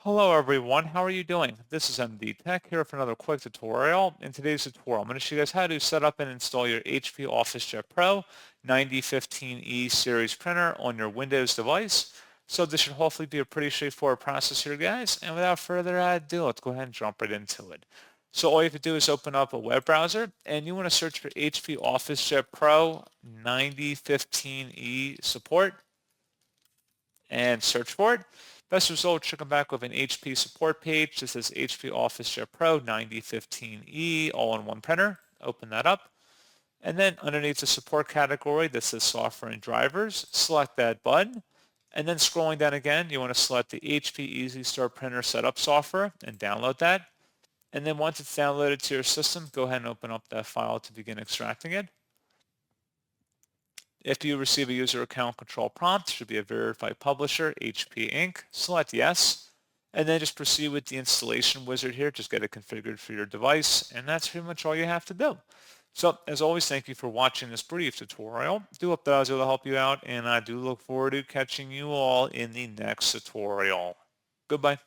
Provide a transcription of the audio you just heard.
Hello everyone, how are you doing? This is MD Tech here for another quick tutorial. In today's tutorial, I'm going to show you guys how to set up and install your HP OfficeJet Pro 9015E series printer on your Windows device. So this should hopefully be a pretty straightforward process here, guys. And without further ado, let's go ahead and jump right into it. So all you have to do is open up a web browser and you want to search for HP OfficeJet Pro 9015E support and search for it. Best result should come back with an HP support page. This is HP OfficeJet Pro 9015E all-in-one printer. Open that up. And then underneath the support category, this is software and drivers. Select that button. And then scrolling down again, you want to select the HP Easy Start Printer Setup software and download that. And then once it's downloaded to your system, go ahead and open up that file to begin extracting it. If you receive a user account control prompt, should be a verified publisher, HP Inc. Select yes, and then just proceed with the installation wizard here. Just get it configured for your device, and that's pretty much all you have to do. So, as always, thank you for watching this brief tutorial. Do hope that I was able to help you out, and I do look forward to catching you all in the next tutorial. Goodbye.